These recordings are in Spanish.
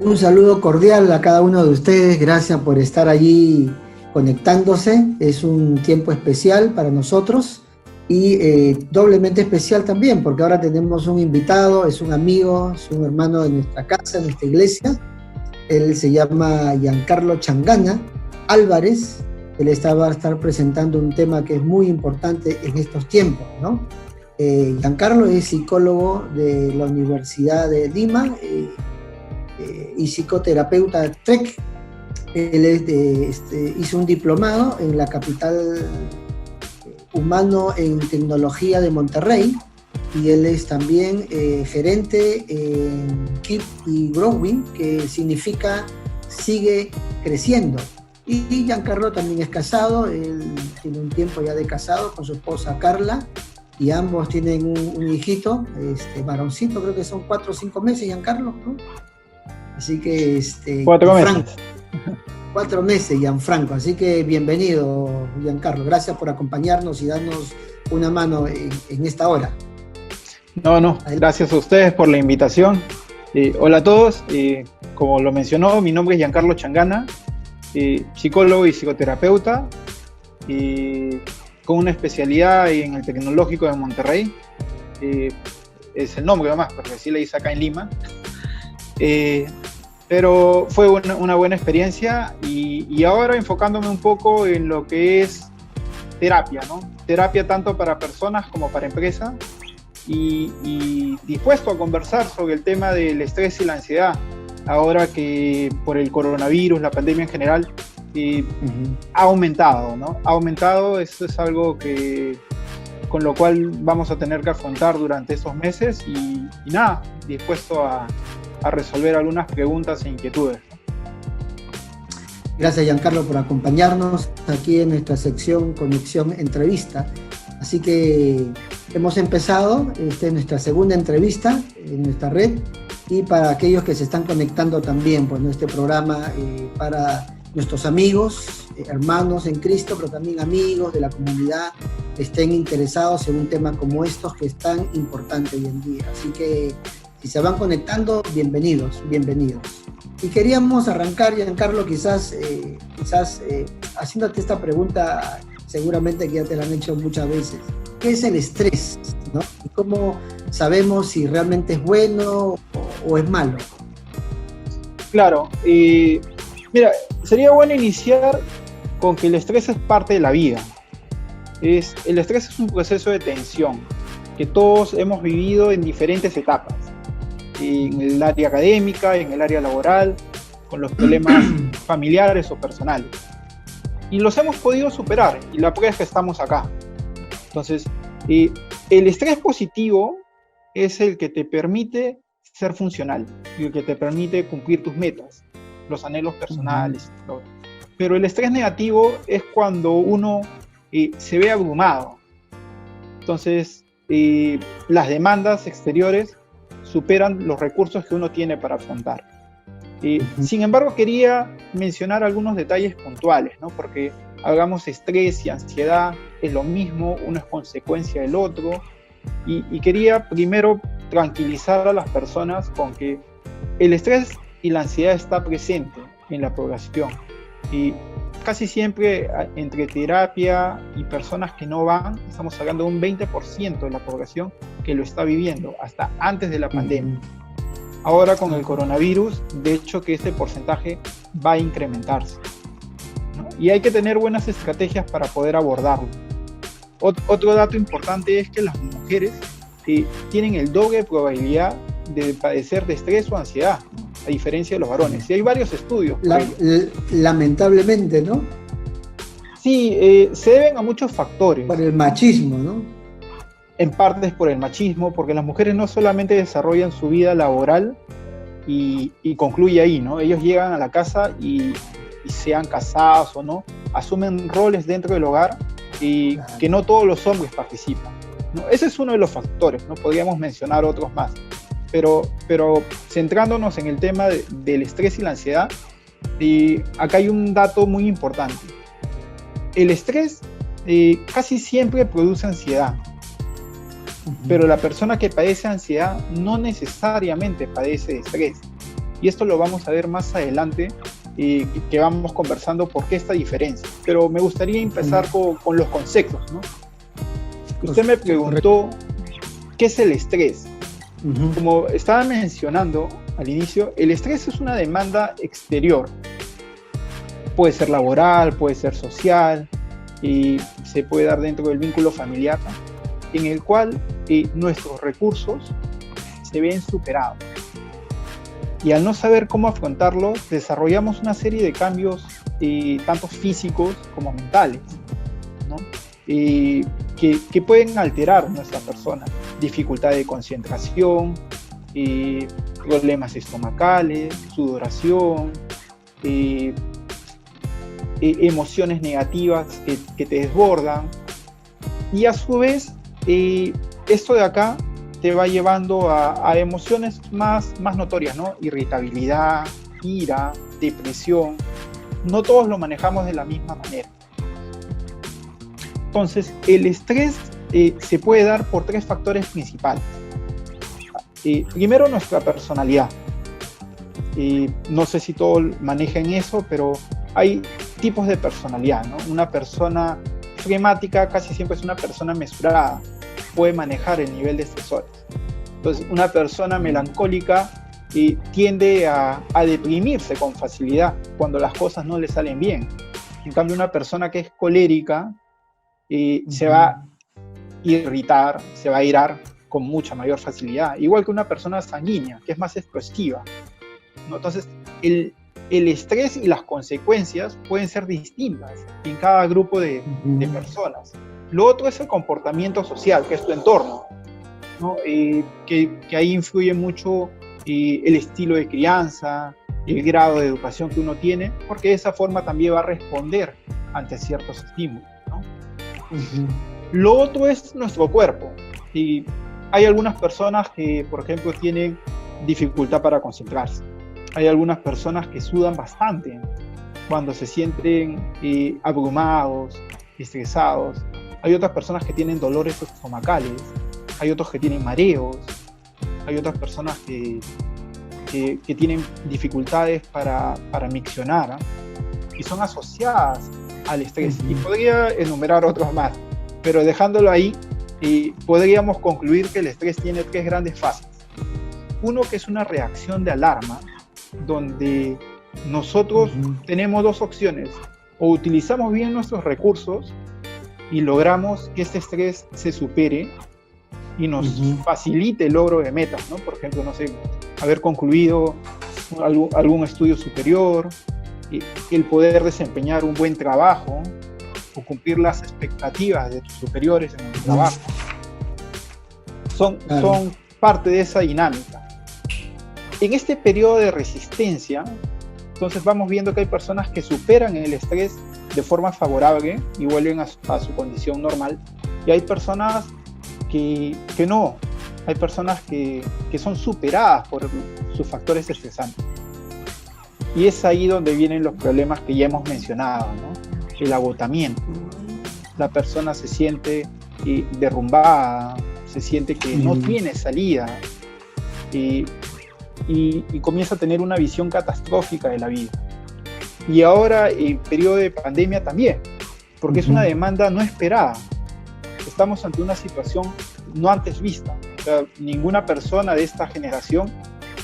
Un saludo cordial a cada uno de ustedes, gracias por estar allí conectándose, es un tiempo especial para nosotros y doblemente especial también, porque ahora tenemos un invitado, es un amigo, es un hermano de nuestra casa, de nuestra iglesia. Él se llama Giancarlo Changana Álvarez. Él va a estar presentando un tema que es muy importante en estos tiempos, ¿no? Giancarlo es psicólogo de la Universidad de Lima y psicoterapeuta TREC. Él hizo un diplomado en la capital humano en tecnología de Monterrey, y él es también gerente en Keep y Growing, que significa sigue creciendo. Y Giancarlo también es casado, él tiene un tiempo ya de casado con su esposa Carla, y ambos tienen un hijito, varoncito, creo que son 4 o 5 meses, Giancarlo, ¿no? Así que 4 meses. 4 meses, Gianfranco. Así que bienvenido, Giancarlo. Gracias por acompañarnos y darnos una mano en esta hora. No, gracias a ustedes por la invitación. Hola a todos. Como lo mencionó, mi nombre es Giancarlo Changana, psicólogo y psicoterapeuta, con una especialidad en el Tecnológico de Monterrey. Es el nombre nomás, porque así le hice acá en Lima. Pero fue una buena experiencia y ahora enfocándome un poco en lo que es terapia, ¿no? Terapia tanto para personas como para empresas y dispuesto a conversar sobre el tema del estrés y la ansiedad, ahora que por el coronavirus, la pandemia en general, ha aumentado, ¿no? Ha aumentado, eso es algo con lo cual vamos a tener que afrontar durante estos meses y nada, dispuesto a resolver algunas preguntas e inquietudes. Gracias, Giancarlo, por acompañarnos aquí en nuestra sección Conexión Entrevista. Así que hemos empezado nuestra segunda entrevista en nuestra red, y para aquellos que se están conectando también, pues este programa para nuestros amigos, hermanos en Cristo, pero también amigos de la comunidad que estén interesados en un tema como estos que es tan importante hoy en día. Así que si se van conectando, bienvenidos. Y queríamos arrancar, Giancarlo, quizás haciéndote esta pregunta, seguramente que ya te la han hecho muchas veces. ¿Qué es el estrés, ¿no? ¿Y cómo sabemos si realmente es bueno o es malo? Claro, mira, sería bueno iniciar con que el estrés es parte de la vida. El estrés es un proceso de tensión que todos hemos vivido en diferentes etapas. En el área académica, en el área laboral, con los problemas familiares o personales. Y los hemos podido superar, y la prueba es que estamos acá. Entonces, el estrés positivo es el que te permite ser funcional, y el que te permite cumplir tus metas, los anhelos personales. Pero el estrés negativo es cuando uno se ve abrumado. Entonces, las demandas exteriores superan los recursos que uno tiene para afrontar. Sin embargo, quería mencionar algunos detalles puntuales, ¿no? Porque hagamos estrés y ansiedad, es lo mismo, uno es consecuencia del otro, y quería primero tranquilizar a las personas con que el estrés y la ansiedad está presente en la población, y casi siempre entre terapia y personas que no van, estamos hablando de un 20% de la población que lo está viviendo, hasta antes de la pandemia. Ahora con el coronavirus, de hecho que este porcentaje va a incrementarse, ¿no? Y hay que tener buenas estrategias para poder abordarlo. Otro dato importante es que las mujeres tienen el doble de probabilidad de padecer de estrés o ansiedad, a diferencia de los varones. Y hay varios estudios. Lamentablemente, ¿no? Sí, se deben a muchos factores. Por el machismo, ¿no? En parte es por el machismo, porque las mujeres no solamente desarrollan su vida laboral y concluye ahí, ¿no? Ellos llegan a la casa y sean casados o no, asumen roles dentro del hogar y claro, que no todos los hombres participan, ¿no? Ese es uno de los factores, ¿no? Podríamos mencionar otros más. Pero centrándonos en el tema del estrés y la ansiedad, acá hay un dato muy importante. El estrés casi siempre produce ansiedad, pero la persona que padece ansiedad no necesariamente padece de estrés. Y esto lo vamos a ver más adelante, que vamos conversando por qué esta diferencia. Pero me gustaría empezar con los conceptos, ¿no? Usted me preguntó, ¿qué es el estrés? Como estaba mencionando al inicio, el estrés es una demanda exterior. Puede ser laboral, puede ser social, y se puede dar dentro del vínculo familiar, ¿no? En el cual nuestros recursos se ven superados. Y al no saber cómo afrontarlo, desarrollamos una serie de cambios, tanto físicos como mentales, ¿no? Que pueden alterar nuestra persona. Dificultad de concentración, problemas estomacales, sudoración, emociones negativas que te desbordan. Y a su vez, esto de acá te va llevando a emociones más notorias, ¿no? Irritabilidad, ira, depresión. No todos lo manejamos de la misma manera. Entonces, el estrés se puede dar por 3 factores principales. Primero, nuestra personalidad. No sé si todos manejan eso, pero hay tipos de personalidad, ¿no? Una persona flemática casi siempre es una persona mesurada, puede manejar el nivel de estresores. Entonces, una persona melancólica tiende a deprimirse con facilidad cuando las cosas no le salen bien. En cambio, una persona que es colérica se va a irritar, se va a irar con mucha mayor facilidad. Igual que una persona sanguínea, que es más explosiva, ¿no? Entonces, el estrés y las consecuencias pueden ser distintas en cada grupo de personas. Lo otro es el comportamiento social, que es tu entorno, ¿no? Que ahí influye mucho el estilo de crianza, el grado de educación que uno tiene, porque de esa forma también va a responder ante ciertos estímulos, ¿no? Lo otro es nuestro cuerpo. Y hay algunas personas que, por ejemplo, tienen dificultad para concentrarse. Hay algunas personas que sudan bastante cuando se sienten abrumados, estresados. Hay otras personas que tienen dolores estomacales, hay otros que tienen mareos, hay otras personas que tienen dificultades para miccionar, y son asociadas al estrés. Y podría enumerar otros más, pero dejándolo ahí, podríamos concluir que el estrés tiene 3 grandes fases. Uno, que es una reacción de alarma, donde nosotros tenemos 2 opciones: o utilizamos bien nuestros recursos y logramos que este estrés se supere y nos facilite el logro de metas, ¿no? Por ejemplo, no sé, haber concluido algún estudio superior, el poder desempeñar un buen trabajo o cumplir las expectativas de tus superiores en el trabajo. Son parte de esa dinámica. En este periodo de resistencia, entonces vamos viendo que hay personas que superan el estrés de forma favorable y vuelven a su condición normal, y hay personas que no, hay personas que son superadas por sus factores estresantes. Y es ahí donde vienen los problemas que ya hemos mencionado, ¿no? El agotamiento. La persona se siente derrumbada, se siente que no tiene salida, y comienza a tener una visión catastrófica de la vida. Y ahora en periodo de pandemia también, porque es una demanda no esperada. Estamos ante una situación no antes vista. O sea, ninguna persona de esta generación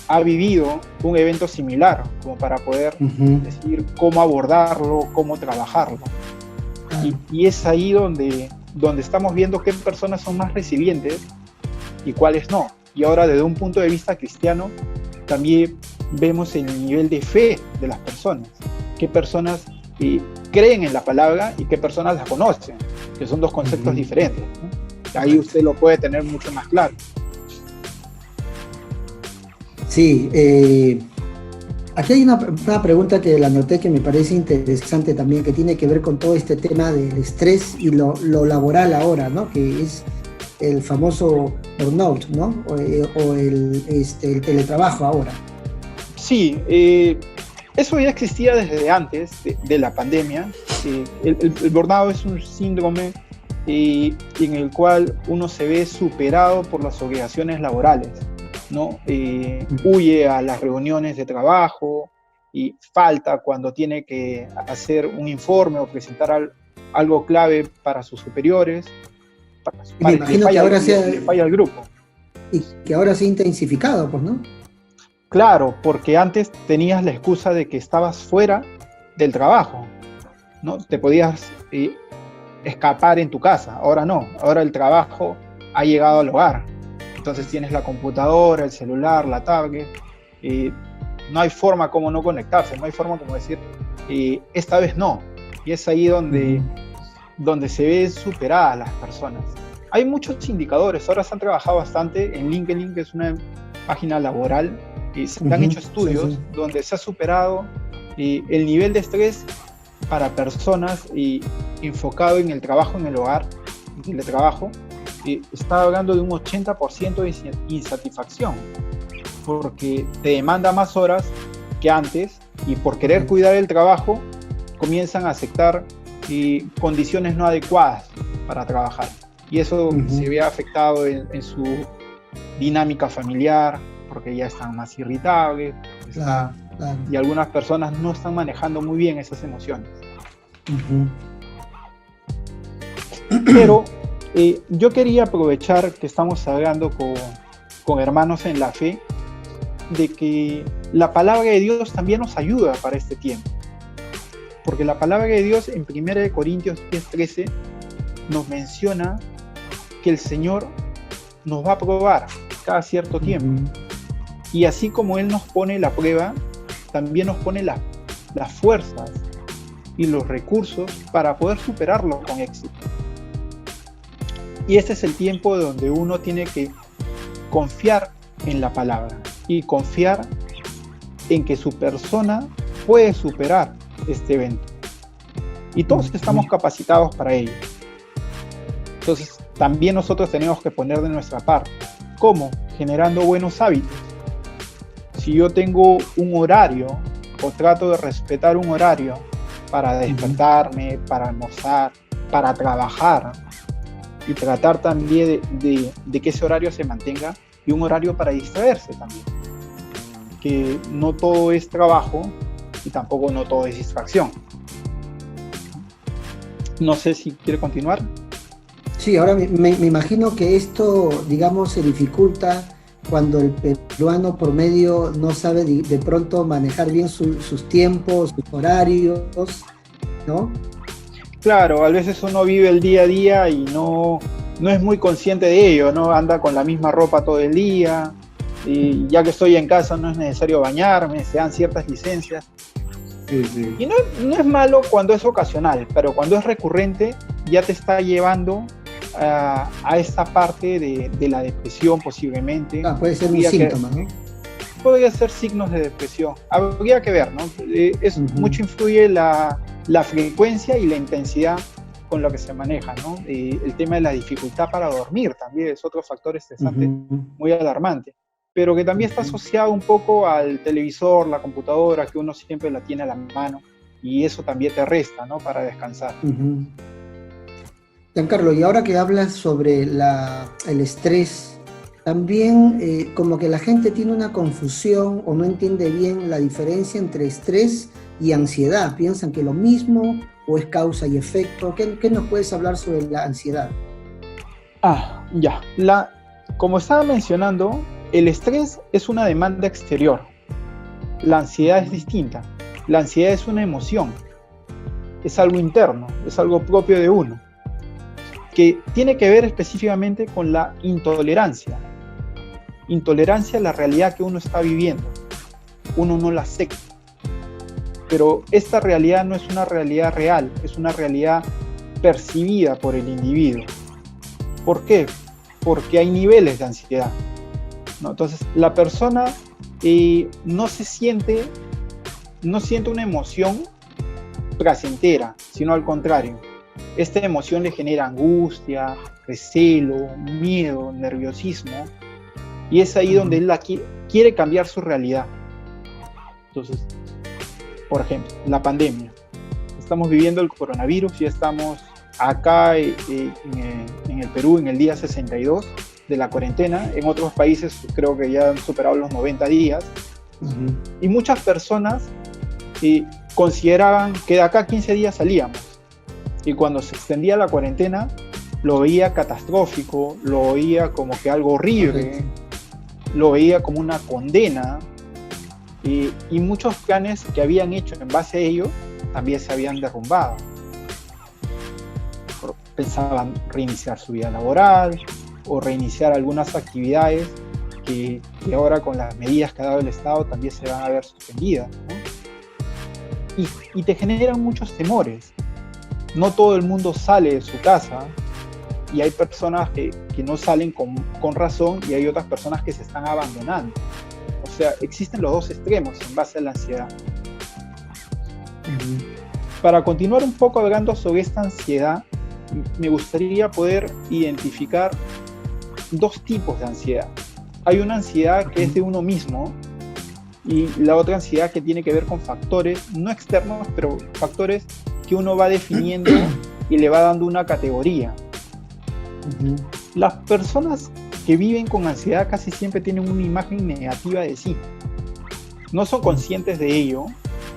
ha vivido un evento similar como para poder decir cómo abordarlo, cómo trabajarlo. Y es ahí donde estamos viendo qué personas son más resilientes y cuáles no. Y ahora, desde un punto de vista cristiano, también vemos el nivel de fe de las personas. Qué personas creen en la palabra y qué personas la conocen, que son 2 conceptos diferentes, ¿no? Ahí usted lo puede tener mucho más claro. Sí, aquí hay una pregunta que la anoté que me parece interesante también, que tiene que ver con todo este tema del estrés y lo laboral ahora, ¿no? Que es el famoso burnout, ¿no? O el teletrabajo ahora. Sí, eso ya existía desde antes de la pandemia. El burnout es un síndrome en el cual uno se ve superado por las obligaciones laborales. ¿no? Huye a las reuniones de trabajo y falta cuando tiene que hacer un informe o presentar algo clave para sus superiores, Y me imagino que ahora le falla al grupo. Y que ahora se ha intensificado, pues, ¿no? Claro, porque antes tenías la excusa de que estabas fuera del trabajo, ¿no? Te podías escapar en tu casa, ahora no, ahora el trabajo ha llegado al hogar. Entonces tienes la computadora, el celular, la tablet, no hay forma como no conectarse, no hay forma como decir, esta vez no. Y es ahí donde se ven superadas las personas. Hay muchos indicadores, ahora se han trabajado bastante en LinkedIn, que es una página laboral, y se han hecho estudios donde se ha superado el nivel de estrés para personas enfocado en el trabajo, en el hogar, en el teletrabajo, está hablando de un 80% de insatisfacción, porque te demanda más horas que antes y por querer cuidar el trabajo comienzan a aceptar condiciones no adecuadas para trabajar. Y eso se ve afectado en su dinámica familiar, porque ya están más irritables, claro. Y algunas personas no están manejando muy bien esas emociones. Pero yo quería aprovechar que estamos hablando con hermanos en la fe, de que la palabra de Dios también nos ayuda para este tiempo. Porque la palabra de Dios en 1 Corintios 10:13 nos menciona que el Señor nos va a probar cada cierto tiempo. Y así como Él nos pone la prueba, también nos pone las fuerzas y los recursos para poder superarlo con éxito. Y este es el tiempo donde uno tiene que confiar en la palabra y confiar en que su persona puede superar este evento. Y todos estamos capacitados para ello. Entonces, también nosotros tenemos que poner de nuestra parte. ¿Cómo? Generando buenos hábitos. Si yo tengo un horario o trato de respetar un horario para despertarme, para almorzar, para trabajar y tratar también de que ese horario se mantenga, y un horario para distraerse también. Que no todo es trabajo y tampoco no todo es distracción. No sé si quiere continuar. Sí, ahora me imagino que esto, digamos, se dificulta cuando el peruano promedio no sabe de pronto manejar bien sus tiempos, sus horarios, ¿no? Claro, a veces uno vive el día a día y no es muy consciente de ello, ¿no? Anda con la misma ropa todo el día, y ya que estoy en casa no es necesario bañarme, se dan ciertas licencias. Sí. Y no es malo cuando es ocasional, pero cuando es recurrente ya te está llevando a esta parte de la depresión posiblemente. Puede ser un síntoma, ¿no? Podría ser signos de depresión. Habría que ver, ¿no? Mucho influye la frecuencia y la intensidad con lo que se maneja, ¿no? El tema de la dificultad para dormir también es otro factor estresante muy alarmante, pero que también está asociado un poco al televisor, la computadora, que uno siempre la tiene a la mano, y eso también te resta, ¿no? Para descansar. Giancarlo, y ahora que hablas sobre el estrés, también como que la gente tiene una confusión o no entiende bien la diferencia entre estrés y ansiedad. Piensan que lo mismo o es causa y efecto. ¿Qué nos puedes hablar sobre la ansiedad? Ya. Como estaba mencionando, el estrés es una demanda exterior. La ansiedad es distinta. La ansiedad es una emoción. Es algo interno, es algo propio de uno, que tiene que ver específicamente con la intolerancia. Intolerancia a la realidad que uno está viviendo. Uno no la acepta. Pero esta realidad no es una realidad real, es una realidad percibida por el individuo. ¿Por qué? Porque hay niveles de ansiedad, ¿no? Entonces, la persona no siente una emoción placentera, sino al contrario. Esta emoción le genera angustia, recelo, miedo, nerviosismo, y es ahí donde él quiere cambiar su realidad. Entonces, por ejemplo, la pandemia. Estamos viviendo el coronavirus, ya estamos acá en el Perú en el día 62, de la cuarentena. En otros países creo que ya han superado los 90 días. Y muchas personas consideraban que de acá a 15 días salíamos. Y cuando se extendía la cuarentena, lo veía catastrófico, lo veía como que algo horrible, lo veía como una condena. Y muchos planes que habían hecho en base a ello también se habían derrumbado. Pensaban reiniciar su vida laboral o reiniciar algunas actividades que ahora con las medidas que ha dado el Estado también se van a ver suspendidas, ¿no? Y te generan muchos temores. No todo el mundo sale de su casa y hay personas que no salen con razón y hay otras personas que se están abandonando. O sea, existen los dos extremos en base a la ansiedad. Para continuar un poco hablando sobre esta ansiedad, me gustaría poder identificar dos tipos de ansiedad. Hay una ansiedad que es de uno mismo y la otra ansiedad que tiene que ver con factores, no externos, pero factores que uno va definiendo y le va dando una categoría. Las personas que viven con ansiedad casi siempre tienen una imagen negativa de sí. No son conscientes de ello,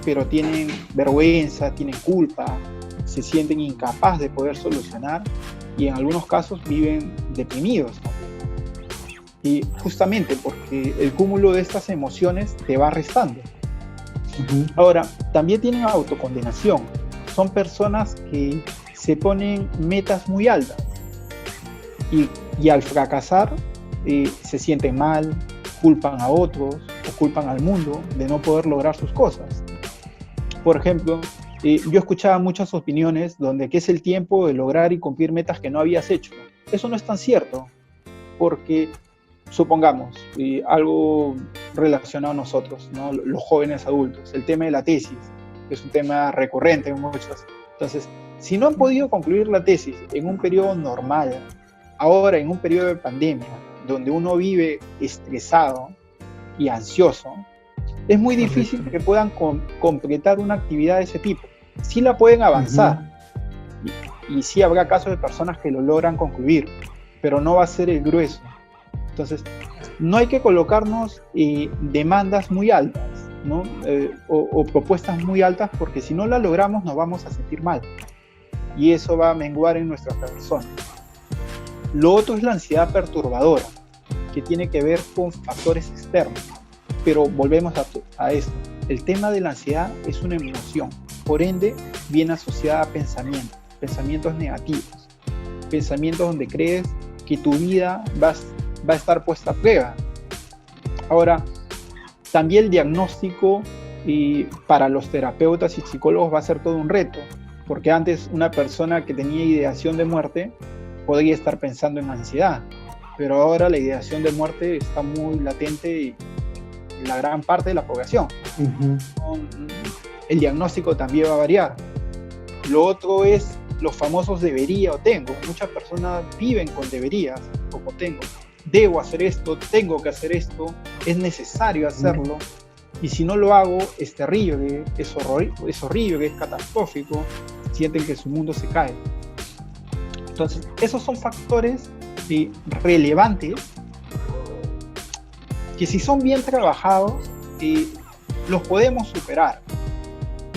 pero tienen vergüenza, tienen culpa, se sienten incapaces de poder solucionar y en algunos casos viven deprimidos. Y justamente porque el cúmulo de estas emociones te va restando. Ahora, también tienen autocondenación. Son personas que se ponen metas muy altas y al fracasar se sienten mal, culpan a otros o culpan al mundo de no poder lograr sus cosas. Por ejemplo, yo escuchaba muchas opiniones donde que es el tiempo de lograr y cumplir metas que no habías hecho. Eso no es tan cierto, porque supongamos algo relacionado a nosotros, ¿no? Los jóvenes adultos, el tema de la tesis, que es un tema recurrente en muchos. Entonces, si no han podido concluir la tesis en un periodo normal, ahora en un periodo de pandemia, donde uno vive estresado y ansioso, es muy difícil que puedan completar una actividad de ese tipo. Sí la pueden avanzar, y sí habrá casos de personas que lo logran concluir, pero no va a ser el grueso. Entonces, no hay que colocarnos demandas muy altas, ¿no? O propuestas muy altas, porque si no las logramos nos vamos a sentir mal, y eso va a menguar en nuestra persona. Lo otro es la ansiedad perturbadora, que tiene que ver con factores externos. Pero volvemos a esto. El tema de la ansiedad es una emoción, por ende viene asociada a pensamientos negativos, pensamientos donde crees que tu vida va a estar puesta a prueba. Ahora, también el diagnóstico para los terapeutas y psicólogos va a ser todo un reto, porque antes una persona que tenía ideación de muerte podría estar pensando en ansiedad, pero ahora la ideación de muerte está muy latente en la gran parte de la población. El diagnóstico también va a variar. Lo otro es los famosos debería o tengo. Muchas personas viven con deberías, como tengo. Debo hacer esto, tengo que hacer esto, es necesario hacerlo, y si no lo hago es terrible, es horrible, es catastrófico, sienten que su mundo se cae. Entonces, esos son factores relevantes que si son bien trabajados, los podemos superar.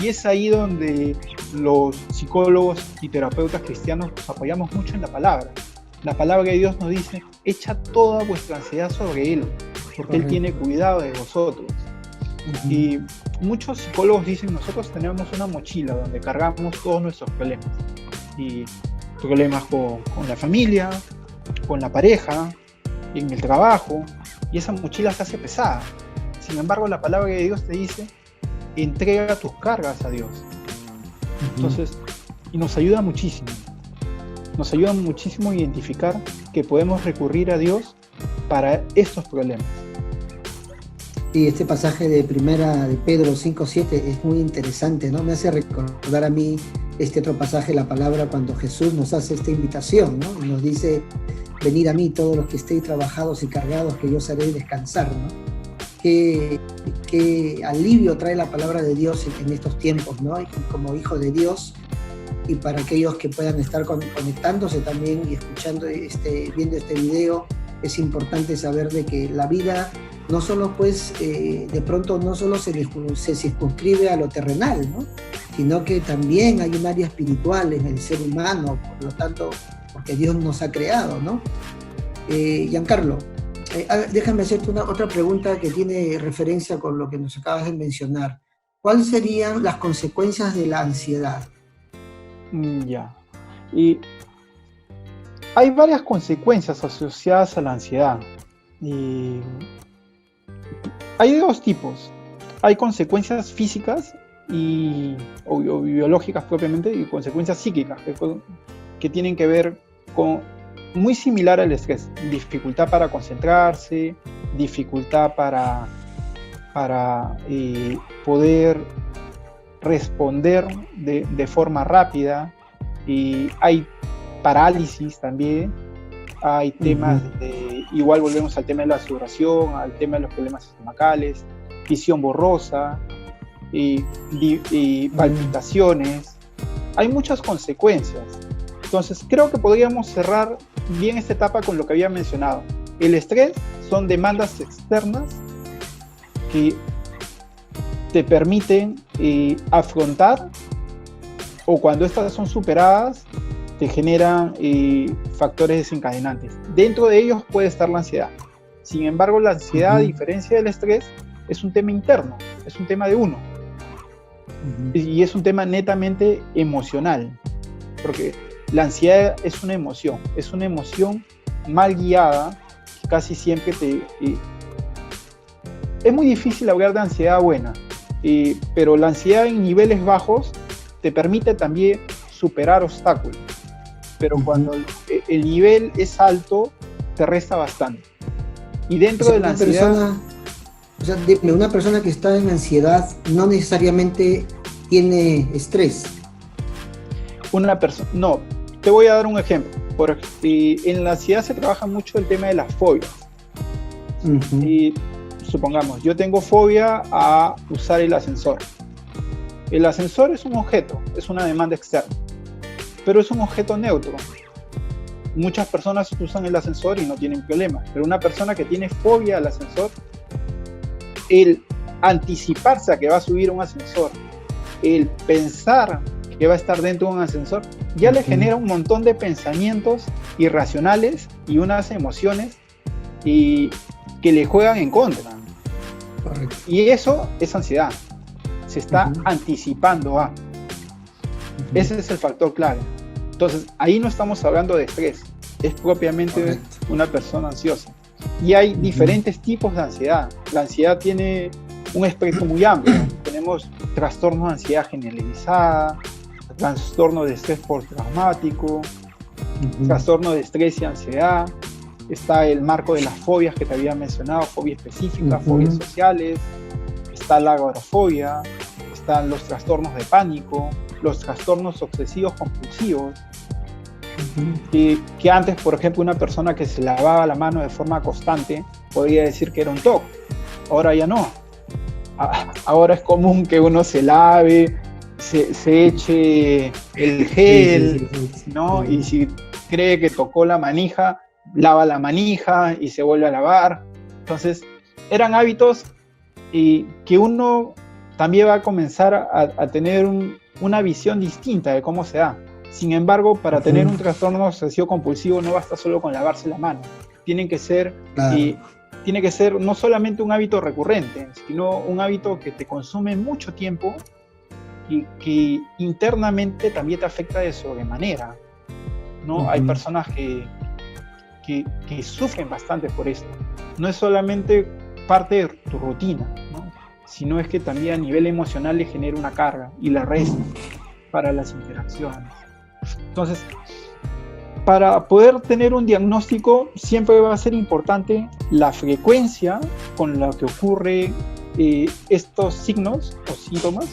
Y es ahí donde los psicólogos y terapeutas cristianos nos apoyamos mucho en la palabra. La palabra de Dios nos dice, echa toda vuestra ansiedad sobre Él, porque Él tiene cuidado de vosotros. Y muchos psicólogos dicen, nosotros tenemos una mochila donde cargamos todos nuestros problemas. Y problemas con la familia, con la pareja, en el trabajo, y esa mochila se hace pesada. Sin embargo, la palabra de Dios te dice, entrega tus cargas a Dios. Entonces, y nos ayuda muchísimo. Nos ayuda muchísimo a identificar que podemos recurrir a Dios para estos problemas. Y este pasaje de primera de Pedro 5:7 es muy interesante, ¿no? Me hace recordar a mí este otro pasaje de la palabra cuando Jesús nos hace esta invitación, ¿no? Y nos dice, venid a mí todos los que estéis trabajados y cargados, que yo os haré descansar, ¿no? Qué alivio trae la palabra de Dios en estos tiempos, ¿no? Y como hijos de Dios, y para aquellos que puedan estar conectándose también y escuchando, viendo este video, es importante saber de que la vida no solo pues de pronto no solo se circunscribe a lo terrenal, ¿no? Sino que también hay un área espiritual en el ser humano, por lo tanto, porque Dios nos ha creado, ¿no? Giancarlo, déjame hacerte otra pregunta que tiene referencia con lo que nos acabas de mencionar. ¿Cuáles serían las consecuencias de la ansiedad? Ya. Y hay varias consecuencias asociadas a la ansiedad. Y hay de dos tipos. Hay consecuencias físicas o biológicas propiamente, y consecuencias psíquicas que tienen que ver con, muy similar al estrés: dificultad para concentrarse, dificultad para poder responder de forma rápida, y hay parálisis también, hay temas igual volvemos al tema de la sudoración, al tema de los problemas estomacales, visión borrosa, y palpitaciones. Hay muchas consecuencias. Entonces creo que podríamos cerrar bien esta etapa con lo que había mencionado. El estrés son demandas externas que te permiten afrontar, o cuando estas son superadas, te generan factores desencadenantes. Dentro de ellos puede estar la ansiedad. Sin embargo, la ansiedad, a diferencia del estrés, es un tema interno, es un tema de uno. Y es un tema netamente emocional, porque la ansiedad es una emoción mal guiada, que casi siempre es muy difícil hablar de ansiedad buena, pero la ansiedad en niveles bajos te permite también superar obstáculos, pero cuando el nivel es alto, te resta bastante. Y dentro de la ansiedad... una persona que está en ansiedad no necesariamente tiene estrés. No, te voy a dar un ejemplo. En la ansiedad se trabaja mucho el tema de las fobias. Y supongamos, yo tengo fobia a usar el ascensor. El ascensor es un objeto, es una demanda externa, pero es un objeto neutro. Muchas personas usan el ascensor y no tienen problemas, pero una persona que tiene fobia al ascensor, el anticiparse a que va a subir un ascensor, el pensar que va a estar dentro de un ascensor, ya le genera un montón de pensamientos irracionales y unas emociones que le juegan en contra. Correcto. Y eso es ansiedad. Se está anticipando a. Ese es el factor clave. Entonces, ahí no estamos hablando de estrés, es propiamente una persona ansiosa. Y hay diferentes tipos de ansiedad. La ansiedad tiene un espectro muy amplio. Tenemos trastornos de ansiedad generalizada, trastorno de estrés postraumático, trastorno de estrés y ansiedad. Está el marco de las fobias que te había mencionado, fobia específica, fobias sociales. Está la agorafobia, están los trastornos de pánico, los trastornos obsesivos compulsivos. Que antes, por ejemplo, una persona que se lavaba la mano de forma constante podría decir que era un TOC. Ahora ya no. Ahora es común que uno se lave, se eche el gel, ¿no? Y si cree que tocó la manija, lava la manija y se vuelve a lavar. Entonces, eran hábitos que uno también va a comenzar a tener una visión distinta de cómo se da. Sin embargo, para tener un trastorno obsesivo compulsivo no basta solo con lavarse la mano. Tiene que ser no solamente un hábito recurrente, sino un hábito que te consume mucho tiempo y que internamente también te afecta de sobremanera, ¿no? Hay personas que sufren bastante por esto. No es solamente parte de tu rutina, ¿no? Sino es que también a nivel emocional le genera una carga y la resta para las interacciones. Entonces, para poder tener un diagnóstico siempre va a ser importante la frecuencia con la que ocurre estos signos o síntomas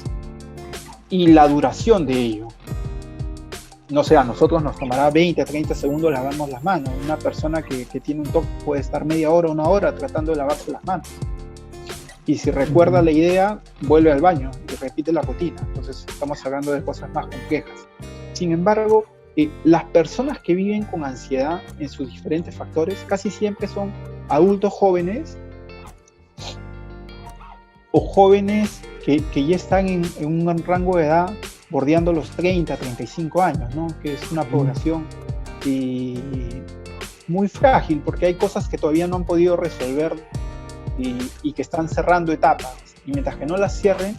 y la duración de ello. No sé, a nosotros nos tomará 20 a 30 segundos lavarnos las manos. Una persona que tiene un TOC puede estar media hora, una hora tratando de lavarse las manos. Y si recuerda la idea, vuelve al baño y repite la rutina. Entonces estamos hablando de cosas más complejas. Sin embargo, las personas que viven con ansiedad en sus diferentes factores casi siempre son adultos jóvenes o jóvenes que ya están en un rango de edad bordeando los 30, 35 años, ¿no? Que es una población muy frágil, porque hay cosas que todavía no han podido resolver y que están cerrando etapas, y mientras que no las cierren,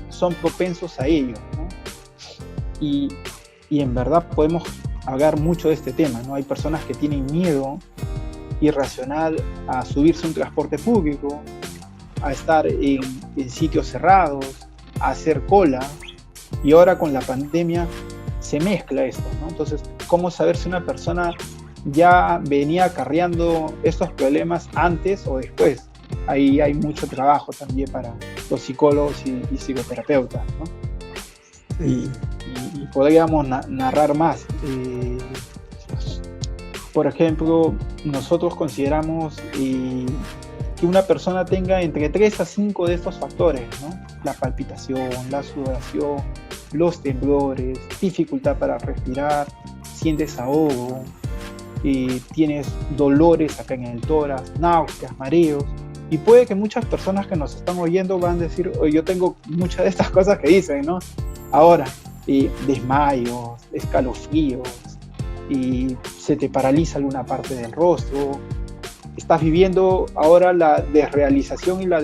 son propensos a ello, ¿no? Y en verdad podemos hablar mucho de este tema, ¿no? Hay personas que tienen miedo irracional a subirse a un transporte público, a estar en sitios cerrados, a hacer cola, y ahora con la pandemia se mezcla esto, ¿no? Entonces, ¿cómo saber si una persona ya venía acarreando estos problemas antes o después? Ahí hay mucho trabajo también para los psicólogos y psicoterapeutas, ¿no? Sí. Y podríamos narrar más. Por ejemplo, nosotros consideramos que una persona tenga entre 3 a 5 de estos factores, ¿no? La palpitación, la sudoración, los temblores, dificultad para respirar, sientes ahogo, tienes dolores acá en el tórax, náuseas, mareos, y puede que muchas personas que nos están oyendo van a decir, oye, yo tengo muchas de estas cosas que dicen, ¿no? Ahora, desmayos, escalofríos, y se te paraliza alguna parte del rostro, estás viviendo ahora la desrealización y la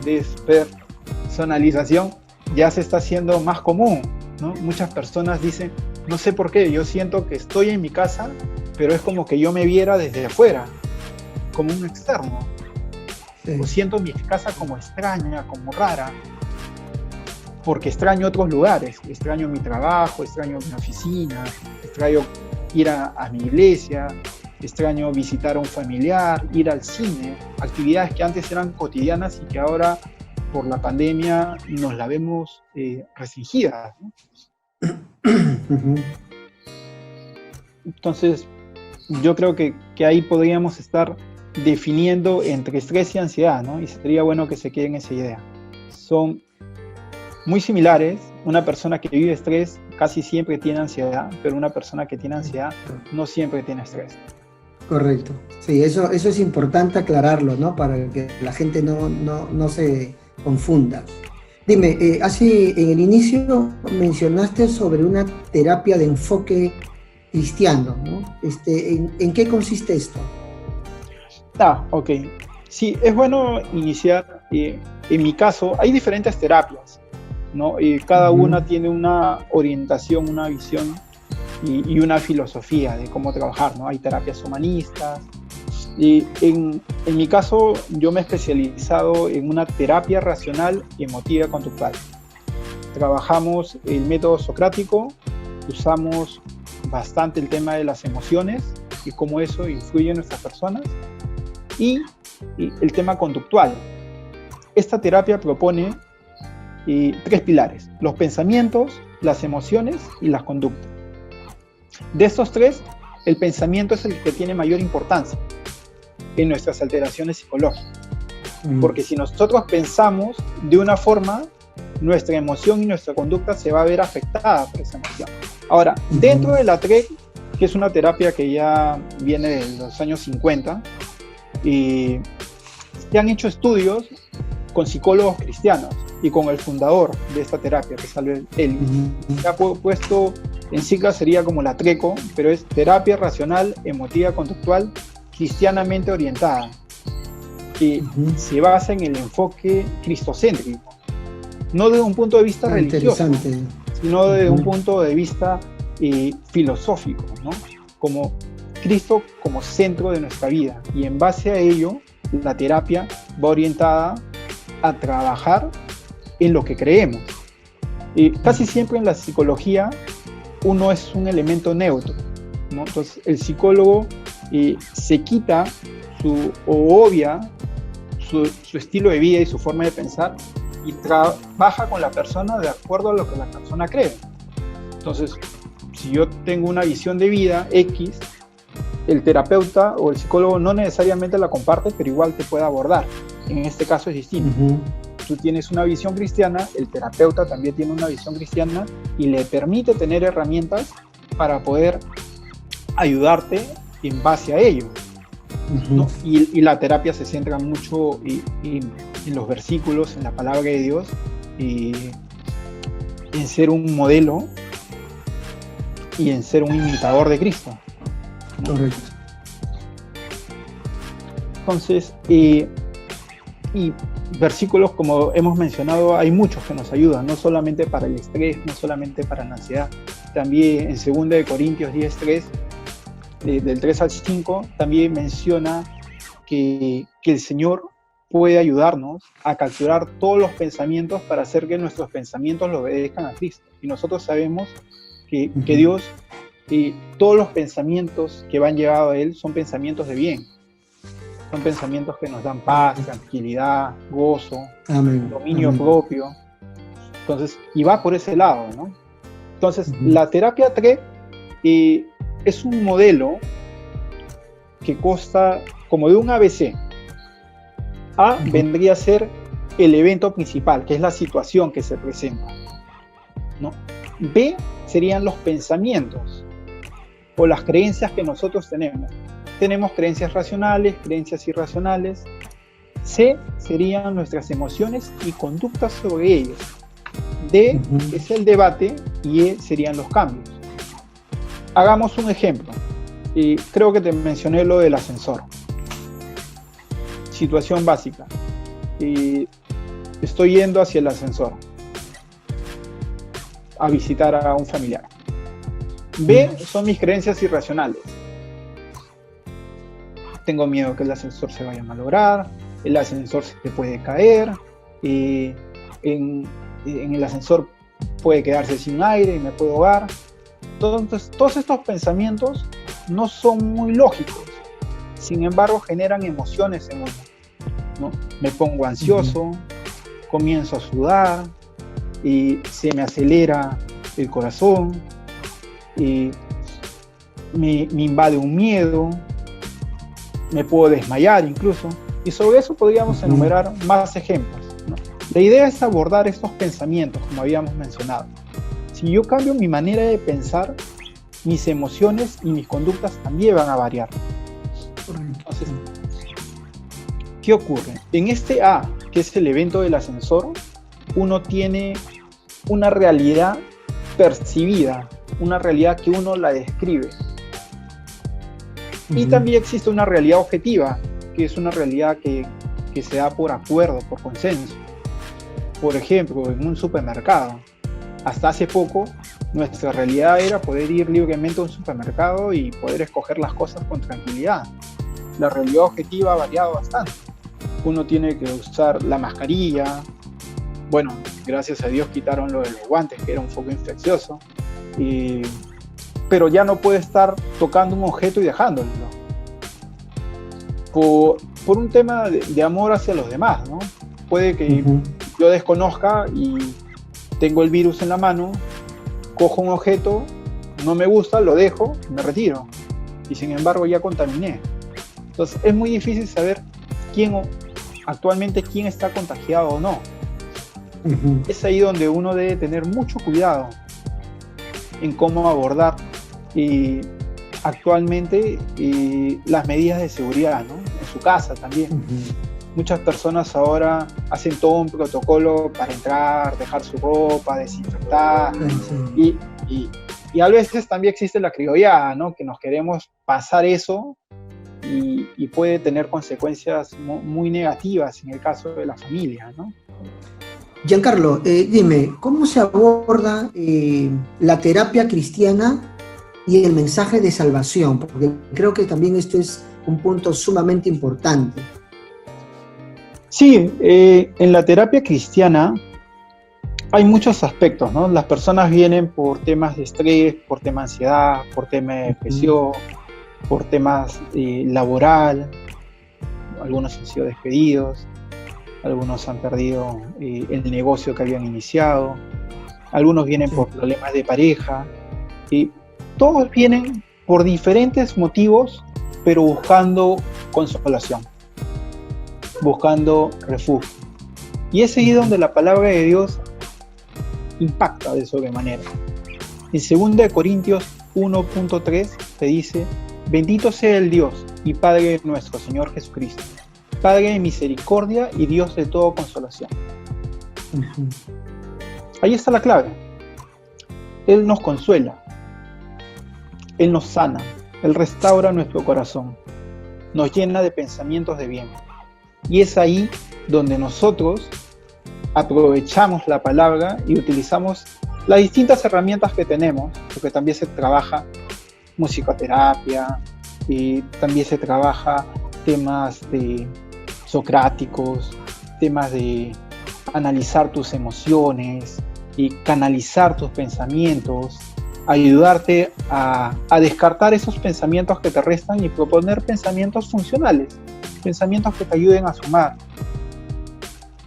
despersonalización ya se está haciendo más común, ¿no? Muchas personas dicen, no sé por qué, yo siento que estoy en mi casa, pero es como que yo me viera desde afuera, como un externo. Sí. O siento mi casa como extraña, como rara, porque extraño otros lugares, extraño mi trabajo, extraño mi oficina, extraño ir a mi iglesia, extraño visitar a un familiar, ir al cine, actividades que antes eran cotidianas y que ahora por la pandemia nos la vemos restringidas, ¿no? Entonces, yo creo que ahí podríamos estar definiendo entre estrés y ansiedad, ¿no? Y sería bueno que se queden esa idea. Son muy similares. Una persona que vive estrés casi siempre tiene ansiedad, pero una persona que tiene ansiedad no siempre tiene estrés. Correcto. Sí, eso es importante aclararlo, ¿no? Para que la gente no se confunda. Dime, así en el inicio mencionaste sobre una terapia de enfoque cristiano, ¿no? ¿En qué consiste esto? Ok. Sí, es bueno iniciar. En mi caso, hay diferentes terapias, ¿no? Cada una tiene una orientación, una visión y una filosofía de cómo trabajar, ¿no? Hay terapias humanistas. Y en mi caso, yo me he especializado en una terapia racional y emotiva conductual. Trabajamos el método socrático, usamos bastante el tema de las emociones y cómo eso influye en nuestras personas, y el tema conductual. Esta terapia propone 3 pilares: los pensamientos, las emociones y las conductas. De estos 3, el pensamiento es el que tiene mayor importancia en nuestras alteraciones psicológicas. Porque si nosotros pensamos de una forma, nuestra emoción y nuestra conducta se va a ver afectada por esa emoción. Ahora, dentro de la TREC, que es una terapia que ya viene de los años 50, se han hecho estudios con psicólogos cristianos y con el fundador de esta terapia, que es Albert Ellis. Se ha puesto en siglas, sería como la TRECO, pero es terapia racional, emotiva, conductual, cristianamente orientada, que se basa en el enfoque cristocéntrico, no desde un punto de vista religioso, sino desde un punto de vista filosófico, ¿no? Como Cristo como centro de nuestra vida, y en base a ello la terapia va orientada a trabajar en lo que creemos. Casi siempre en la psicología uno es un elemento neutro, ¿no? Entonces el psicólogo se quita o obvia su estilo de vida y su forma de pensar y trabaja con la persona de acuerdo a lo que la persona cree. Entonces, si yo tengo una visión de vida X, el terapeuta o el psicólogo no necesariamente la comparte, pero igual te puede abordar. En este caso es distinto. tú tienes una visión cristiana, el terapeuta también tiene una visión cristiana y le permite tener herramientas para poder ayudarte en base a ello, ¿no? Y la terapia se centra mucho en los versículos, en la palabra de Dios, y en ser un modelo y en ser un imitador de Cristo, ¿no? Correcto. Entonces, y versículos, como hemos mencionado, hay muchos que nos ayudan, no solamente para el estrés, no solamente para la ansiedad. También en 2 de Corintios 10:3, del 3 al 5, también menciona que el Señor puede ayudarnos a capturar todos los pensamientos para hacer que nuestros pensamientos lo obedezcan a Cristo. Y nosotros sabemos que Dios, todos los pensamientos que van llevados a Él son pensamientos de bien. Son pensamientos que nos dan paz, tranquilidad, gozo, Amén. dominio Amén. propio. Entonces, y va por ese lado, ¿no? Entonces, la terapia TRE es un modelo que consta como de un ABC. A vendría a ser el evento principal, que es la situación que se presenta, ¿no? B serían los pensamientos o las creencias que nosotros tenemos. Tenemos creencias racionales, creencias irracionales. C serían nuestras emociones y conductas sobre ellas. D es el debate y E serían los cambios. Hagamos un ejemplo. Creo que te mencioné lo del ascensor. Situación básica. Estoy yendo hacia el ascensor a visitar a un familiar. B son mis creencias irracionales. Tengo miedo que el ascensor se vaya a malograr, el ascensor se puede caer, en el ascensor puede quedarse sin aire y me puedo ahogar. Entonces, todos estos pensamientos no son muy lógicos, sin embargo generan emociones en uno, ¿no? Me pongo ansioso, comienzo a sudar, y se me acelera el corazón, y me invade un miedo, me puedo desmayar incluso, y sobre eso podríamos enumerar más ejemplos, ¿no? La idea es abordar estos pensamientos, como habíamos mencionado. Si yo cambio mi manera de pensar, mis emociones y mis conductas también van a variar. Entonces, ¿qué ocurre? En este A, que es el evento del ascensor, uno tiene una realidad percibida, una realidad que uno la describe. Y también existe una realidad objetiva, que es una realidad que se da por acuerdo, por consenso. Por ejemplo, en un supermercado. Hasta hace poco, nuestra realidad era poder ir libremente a un supermercado y poder escoger las cosas con tranquilidad. La realidad objetiva ha variado bastante. Uno tiene que usar la mascarilla. Bueno, gracias a Dios quitaron lo de los guantes, que era un foco infeccioso. Pero ya no puede estar tocando un objeto y dejándolo. Por un tema de amor hacia los demás, ¿no? Puede que yo desconozca y tengo el virus en la mano, cojo un objeto, no me gusta, lo dejo, me retiro. Y sin embargo ya contaminé. Entonces es muy difícil saber actualmente quién está contagiado o no. Es ahí donde uno debe tener mucho cuidado en cómo abordar actualmente las medidas de seguridad, ¿no? En su casa también. Muchas personas ahora hacen todo un protocolo para entrar, dejar su ropa, desinfectar, y a veces también existe la criollada, ¿no? Que nos queremos pasar eso y puede tener consecuencias muy negativas en el caso de la familia, ¿no? Giancarlo, dime, ¿cómo se aborda la terapia cristiana y el mensaje de salvación? Porque creo que también esto es un punto sumamente importante. Sí, en la terapia cristiana hay muchos aspectos, ¿no? Las personas vienen por temas de estrés, por temas de ansiedad, por temas de depresión, por temas laboral. Algunos han sido despedidos, algunos han perdido el negocio que habían iniciado, algunos vienen por problemas de pareja, y todos vienen por diferentes motivos, pero buscando consolación, buscando refugio. Y es ahí donde la palabra de Dios impacta de sobremanera. En 2 Corintios 1.3 te dice: bendito sea el Dios y Padre de nuestro Señor Jesucristo, Padre de misericordia y Dios de toda consolación. Ujú. Ahí está la clave. Él nos consuela, Él nos sana, Él restaura nuestro corazón, nos llena de pensamientos de bien. Y es ahí donde nosotros aprovechamos la palabra y utilizamos las distintas herramientas que tenemos, porque también se trabaja musicoterapia, y también se trabaja temas de socráticos, temas de analizar tus emociones y canalizar tus pensamientos, ayudarte a descartar esos pensamientos que te restan y proponer pensamientos funcionales, pensamientos que te ayuden a sumar.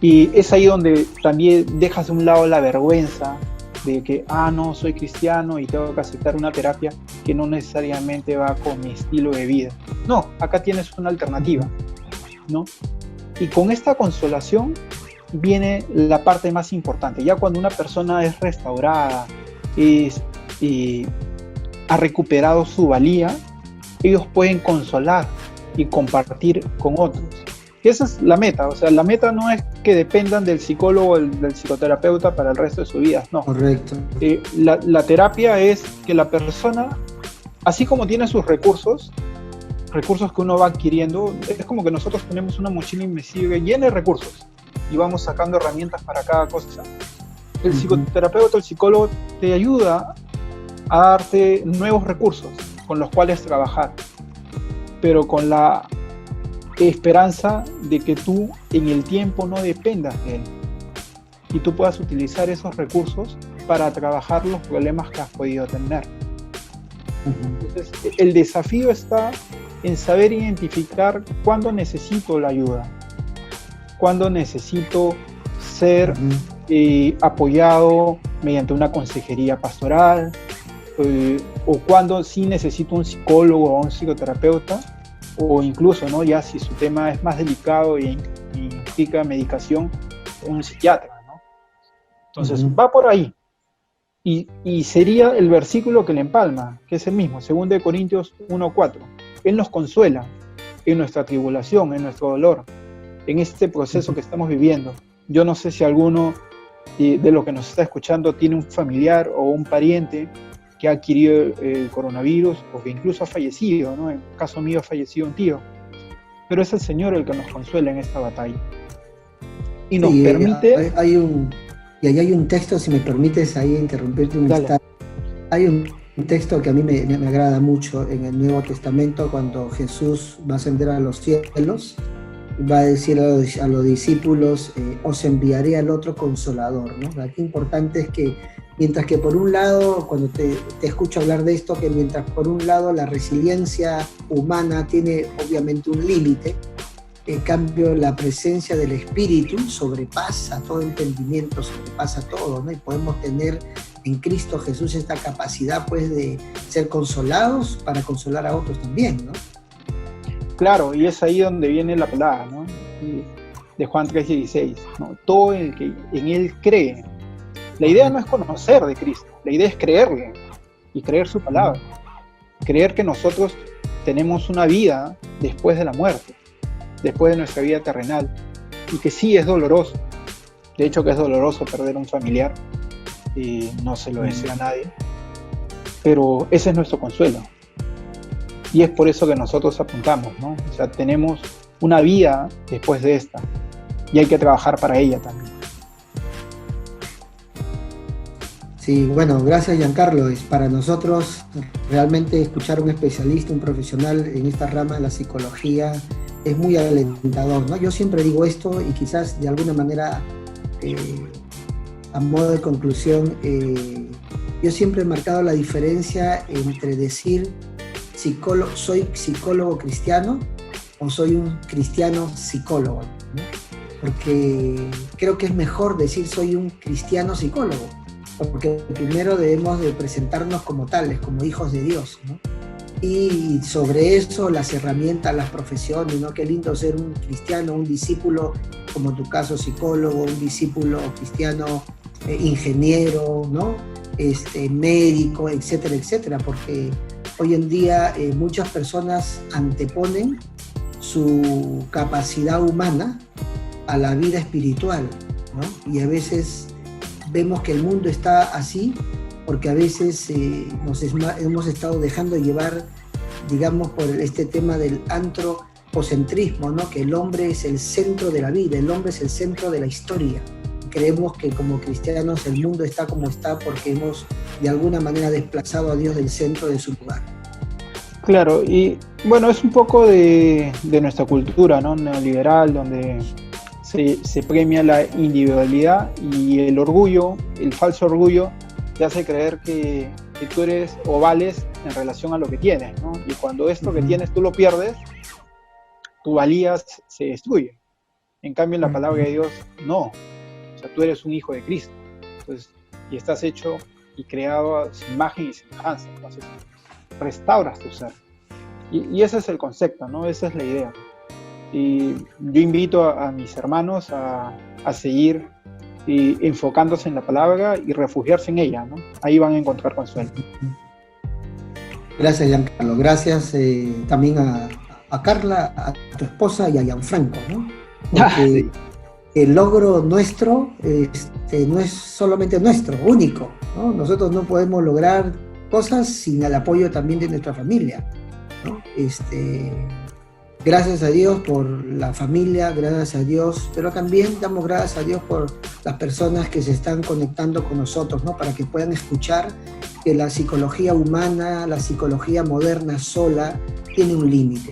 Y es ahí donde también dejas de un lado la vergüenza de que, no, soy cristiano y tengo que aceptar una terapia que no necesariamente va con mi estilo de vida. No, acá tienes una alternativa, ¿no? Y con esta consolación viene la parte más importante. Ya cuando una persona es restaurada, ha recuperado su valía, ellos pueden consolar y compartir con otros. Y esa es la meta. O sea, la meta no es que dependan del psicólogo o del psicoterapeuta para el resto de su vida, no. Correcto. La terapia es que la persona, así como tiene sus recursos que uno va adquiriendo, es como que nosotros tenemos una mochila invisible llena de recursos y vamos sacando herramientas para cada cosa. El psicoterapeuta, el psicólogo te ayuda a darte nuevos recursos con los cuales trabajar, pero con la esperanza de que tú en el tiempo no dependas de él y tú puedas utilizar esos recursos para trabajar los problemas que has podido tener. Entonces, el desafío está en saber identificar cuándo necesito la ayuda, cuándo necesito ser apoyado mediante una consejería pastoral, o cuándo sí necesito un psicólogo o un psicoterapeuta, o incluso, ¿no?, ya si su tema es más delicado y implica medicación, un psiquiatra, ¿no? Entonces va por ahí. Y sería el versículo que le empalma, que es el mismo, 2 Corintios 1.4. Él nos consuela en nuestra tribulación, en nuestro dolor, en este proceso que estamos viviendo. Yo no sé si alguno de los que nos está escuchando tiene un familiar o un pariente que ha adquirido el coronavirus o que incluso ha fallecido, ¿no? En el caso mío ha fallecido un tío. Pero es el Señor el que nos consuela en esta batalla. Y nos permite... Y ahí hay un texto, si me permites ahí interrumpirte un instante. Hay un texto que a mí me agrada mucho en el Nuevo Testamento, cuando Jesús va a ascender a los cielos, va a decir a los discípulos, os enviaré al otro consolador, ¿no? Aquí importante es que, mientras que por un lado, cuando te escucho hablar de esto, que mientras por un lado la resiliencia humana tiene obviamente un límite, en cambio la presencia del Espíritu sobrepasa todo entendimiento, sobrepasa todo, ¿no? Y podemos tener en Cristo Jesús esta capacidad, pues, de ser consolados para consolar a otros también, ¿no? Claro, y es ahí donde viene la palabra, ¿no?, de Juan 3:16, ¿no? Todo el que en Él cree. La idea no es conocer de Cristo, la idea es creerle y creer su palabra. Creer que nosotros tenemos una vida después de la muerte, después de nuestra vida terrenal, y que sí es doloroso. De hecho, que es doloroso perder un familiar, y no se lo desea a nadie, pero ese es nuestro consuelo. Y es por eso que nosotros apuntamos, ¿no? O sea, tenemos una vida después de esta, y hay que trabajar para ella también. Sí, bueno, gracias, Giancarlo. Es para nosotros realmente escuchar a un especialista, un profesional en esta rama de la psicología, es muy alentador, ¿no? Yo siempre digo esto, y quizás de alguna manera, a modo de conclusión, yo siempre he marcado la diferencia entre decir soy psicólogo cristiano o soy un cristiano psicólogo, ¿no? Porque creo que es mejor decir soy un cristiano psicólogo, porque primero debemos de presentarnos como tales, como hijos de Dios, ¿no? y sobre eso las herramientas, las profesiones, ¿no? Qué lindo ser un cristiano, un discípulo, como en tu caso psicólogo, un discípulo cristiano, ingeniero, ¿no? Médico, etcétera, etcétera, porque hoy en día muchas personas anteponen su capacidad humana a la vida espiritual, ¿no? Y a veces vemos que el mundo está así porque a veces hemos estado dejando llevar, digamos, por este tema del antropocentrismo, ¿no? Que el hombre es el centro de la vida, el hombre es el centro de la historia. Creemos que como cristianos el mundo está como está porque hemos de alguna manera desplazado a Dios del centro de su lugar. Claro, y bueno, es un poco de nuestra cultura, ¿no? Neoliberal, donde se premia la individualidad y el orgullo, el falso orgullo, te hace creer que tú eres o vales en relación a lo que tienes, ¿no? Y cuando esto que tienes tú lo pierdes, tu valía se destruye. En cambio, en la palabra de Dios, no. O sea, tú eres un hijo de Cristo. Entonces, y estás hecho y creado a su imagen y semejanza. Entonces, restauras tu ser. Y ese es el concepto, ¿no? Esa es la idea. Y yo invito a mis hermanos a seguir enfocándose en la palabra y refugiarse en ella, ¿no? Ahí van a encontrar consuelo. Gracias, Giancarlo. Gracias también a Carla, a tu esposa y a Gianfranco, ¿no? Porque el logro nuestro no es solamente nuestro, único, ¿no? Nosotros no podemos lograr cosas sin el apoyo también de nuestra familia, ¿no? Gracias a Dios por la familia, gracias a Dios, pero también damos gracias a Dios por las personas que se están conectando con nosotros, ¿no? Para que puedan escuchar que la psicología humana, la psicología moderna sola, tiene un límite,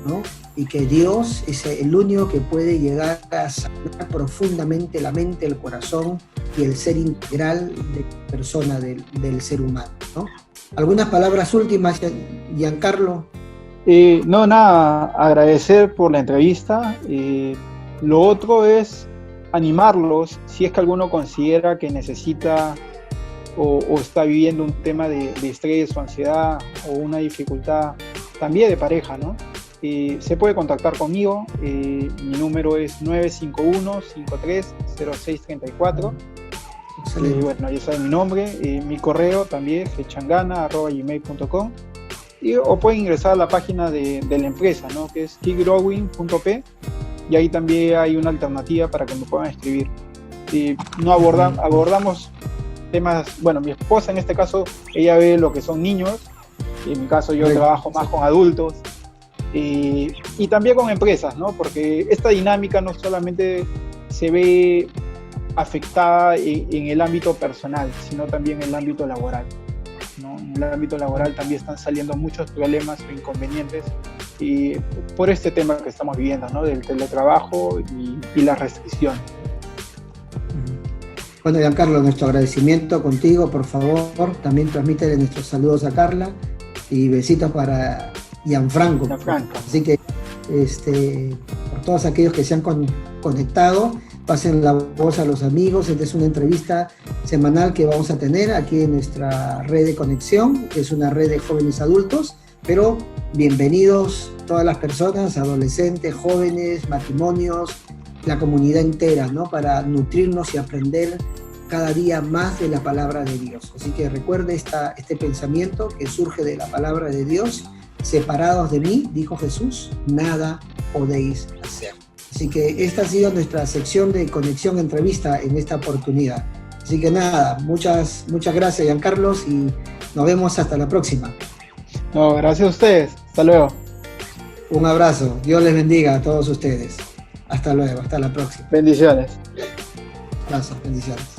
¿no? Y que Dios es el único que puede llegar a sanar profundamente la mente, el corazón y el ser integral de la persona, del ser humano, ¿no? ¿Algunas palabras últimas, Giancarlo? No, nada, agradecer por la entrevista. Lo otro es animarlos, si es que alguno considera que necesita o está viviendo un tema de estrés o ansiedad o una dificultad también de pareja, ¿no? Se puede contactar conmigo, mi número es 951-530634. Bueno, ya saben mi nombre, mi correo también, fechangana@gmail.com. O pueden ingresar a la página de la empresa, ¿no? Que es keepgrowing.p, y ahí también hay una alternativa para que me puedan escribir. No abordamos temas, bueno, mi esposa en este caso, ella ve lo que son niños, y en mi caso yo trabajo más con adultos, y también con empresas, ¿no? Porque esta dinámica no solamente se ve afectada en el ámbito personal, sino también en el ámbito laboral, ¿no? En el ámbito laboral también están saliendo muchos problemas o inconvenientes y por este tema que estamos viviendo, ¿no? Del teletrabajo y las restricciones. Bueno, Giancarlo, nuestro agradecimiento contigo, por favor, también transmítele nuestros saludos a Carla y besitos para Gianfranco. Así que por todos aquellos que se han conectado, pasen la voz a los amigos. Esta es una entrevista semanal que vamos a tener aquí en nuestra red de conexión, que es una red de jóvenes adultos, pero bienvenidos todas las personas, adolescentes, jóvenes, matrimonios, la comunidad entera, ¿no? Para nutrirnos y aprender cada día más de la palabra de Dios. Así que recuerde este pensamiento que surge de la palabra de Dios: separados de mí, dijo Jesús, nada podéis hacer. Así que esta ha sido nuestra sección de conexión entrevista en esta oportunidad. Así que nada, muchas gracias, Giancarlo, y nos vemos hasta la próxima. No, gracias a ustedes. Hasta luego. Un abrazo. Dios les bendiga a todos ustedes. Hasta luego, hasta la próxima. Bendiciones. Abrazos, bendiciones.